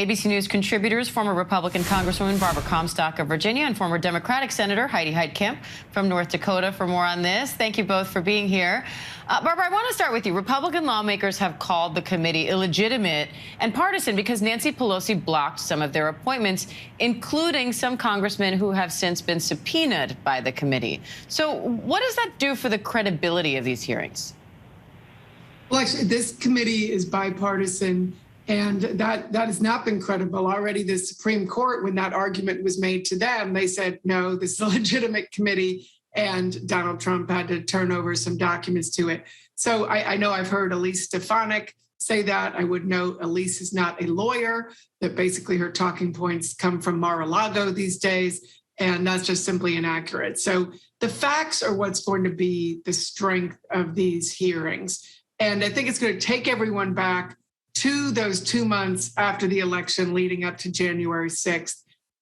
ABC News contributors, former Republican Congresswoman Barbara Comstock of Virginia and former Democratic Senator Heidi Heitkamp from North Dakota for more on this. Thank you both for being here. Barbara, I want to start with you. Republican lawmakers have called the committee illegitimate and partisan because Nancy Pelosi blocked some of their appointments, including some congressmen who have since been subpoenaed by the committee. So what does that do for the credibility of these hearings? Well, actually, this committee is bipartisan. And that has not been credible. Already the Supreme Court, when that argument was made to them, they said, no, this is a legitimate committee, and Donald Trump had to turn over some documents to it. So I know I've heard Elise Stefanik say that. I would note Elise is not a lawyer, that basically her talking points come from Mar-a-Lago these days, and that's just simply inaccurate. So the facts are what's going to be the strength of these hearings. And I think it's going to take everyone back to those 2 months after the election leading up to January 6th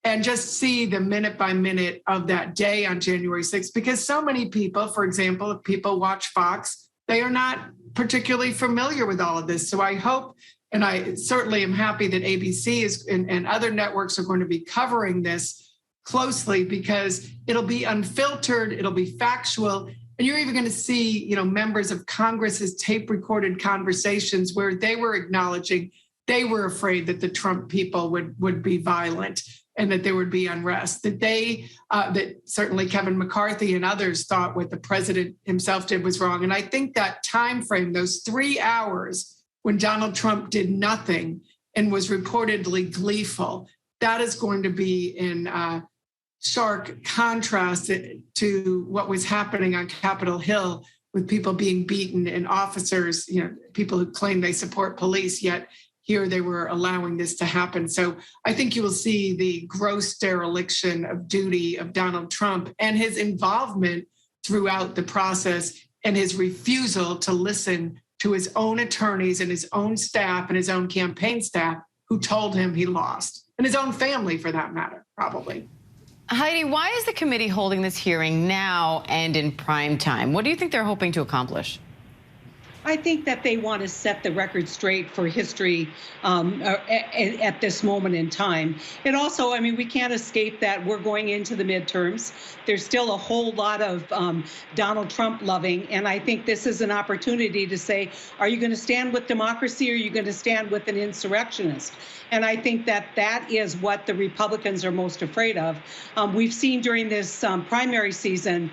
and just see the minute by minute of that day on January 6th, because so many people, for example, if people watch Fox, they are not particularly familiar with all of this. So I hope, and I certainly am happy that ABC is and other networks are going to be covering this closely, because it'll be unfiltered, it'll be factual. And you're even going to see, members of Congress's tape-recorded conversations where they were acknowledging they were afraid that the Trump people would be violent and that there would be unrest. That certainly Kevin McCarthy and others thought what the president himself did was wrong. And I think that time frame, those 3 hours when Donald Trump did nothing and was reportedly gleeful, that is going to be in stark contrast to what was happening on Capitol Hill with people being beaten and officers, people who claim they support police, yet here they were allowing this to happen. So I think you will see the gross dereliction of duty of Donald Trump and his involvement throughout the process and his refusal to listen to his own attorneys and his own staff and his own campaign staff who told him he lost, and his own family for that matter, probably. Heidi, why is the committee holding this hearing now and in prime time? What do you think they're hoping to accomplish? I think that they want to set the record straight for history at this moment in time. It also, we can't escape that we're going into the midterms. There's still a whole lot of Donald Trump loving, and I think this is an opportunity to say, are you going to stand with democracy or are you going to stand with an insurrectionist? And I think that that is what the Republicans are most afraid of. We've seen during this primary season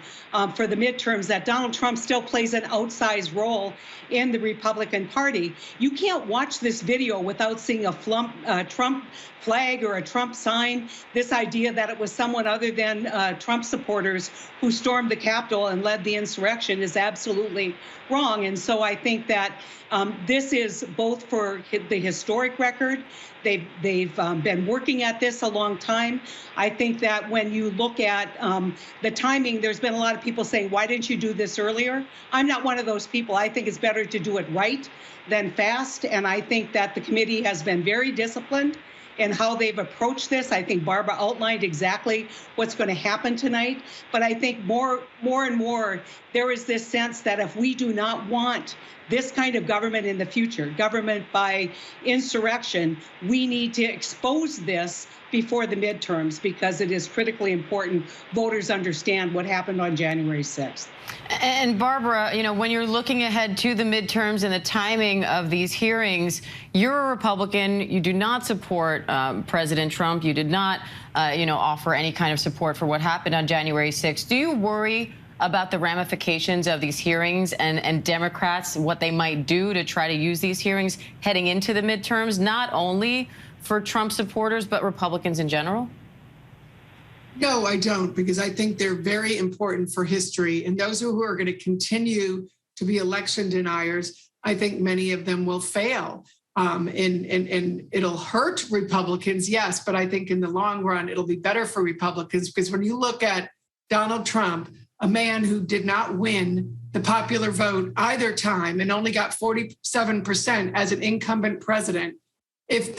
for the midterms that Donald Trump still plays an outsized role in the Republican Party. You can't watch this video without seeing a Trump flag or a Trump sign. This idea that it was someone other than Trump supporters who stormed the Capitol and led the insurrection is absolutely wrong. And so I think that this is both for the historic record. They've been working at this a long time. I think that when you look at the timing, there's been a lot of people saying, why didn't you do this earlier? I'm not one of those people. I think it's better to do it right than fast. And I think that the committee has been very disciplined in how they've approached this. I think Barbara outlined exactly what's going to happen tonight. But I think more and more, there is this sense that if we do not want this kind of government in the future, government by insurrection, we need to expose this before the midterms, because it is critically important voters understand what happened on January 6th. And Barbara, when you're looking ahead to the midterms and the timing of these hearings, you're a Republican. You do not support President Trump. You did not, offer any kind of support for what happened on January 6th. Do you worry about the ramifications of these hearings and Democrats, what they might do to try to use these hearings heading into the midterms, not only for Trump supporters, but Republicans in general? No, I don't, because I think they're very important for history. And those who are going to continue to be election deniers, I think many of them will fail. And it'll hurt Republicans, yes, but I think in the long run, it'll be better for Republicans, because when you look at Donald Trump, a man who did not win the popular vote either time and only got 47% as an incumbent president, if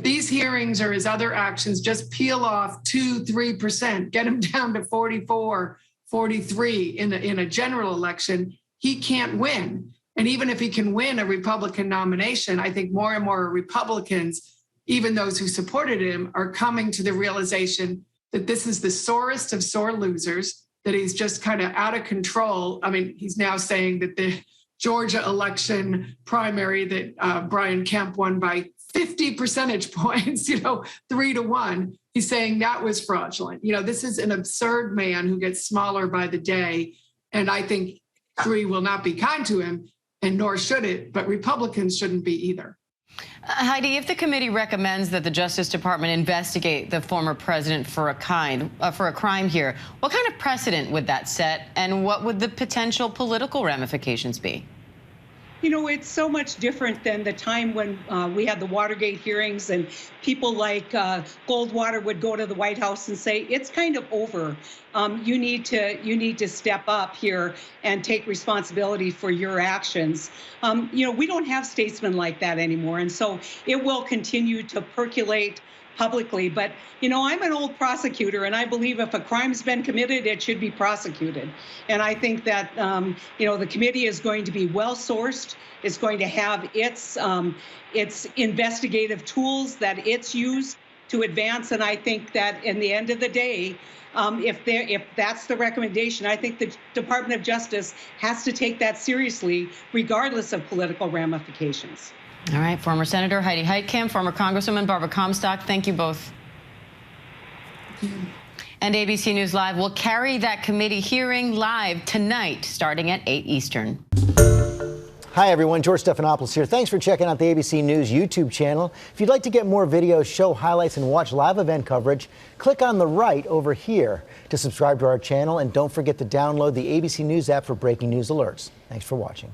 these hearings or his other actions just peel off 2-3%, get him down to 44, 43 in a general election, he can't win. And even if he can win a Republican nomination, I think more and more Republicans even those who supported him, are coming to the realization that this is the sorest of sore losers, that he's just kind of out of control. I mean, he's now saying that the Georgia election primary that Brian Kemp won by 50 percentage points, 3-1. He's saying that was fraudulent. This is an absurd man who gets smaller by the day. And I think history will not be kind to him, and nor should it, but Republicans shouldn't be either. Heidi, if the committee recommends that the Justice Department investigate the former president for a crime here, what kind of precedent would that set, and what would the potential political ramifications be? It's so much different than the time when we had the Watergate hearings and people like Goldwater would go to the White House and say, it's kind of over. You need to step up here and take responsibility for your actions. We don't have statesmen like that anymore. And so it will continue to percolate publicly. But, I'm an old prosecutor, and I believe if a crime's been committed, it should be prosecuted. And I think that, the committee is going to be well-sourced. It's going to have its investigative tools that it's used to advance. And I think that in the end of the day, if that's the recommendation, I think the Department of Justice has to take that seriously, regardless of political ramifications. All right, former Senator Heidi Heitkamp, former Congresswoman Barbara Comstock, thank you both. And ABC News Live will carry that committee hearing live tonight, starting at 8 Eastern. Hi, everyone. George Stephanopoulos here. Thanks for checking out the ABC News YouTube channel. If you'd like to get more videos, show highlights, and watch live event coverage, click on the right over here to subscribe to our channel. And don't forget to download the ABC News app for breaking news alerts. Thanks for watching.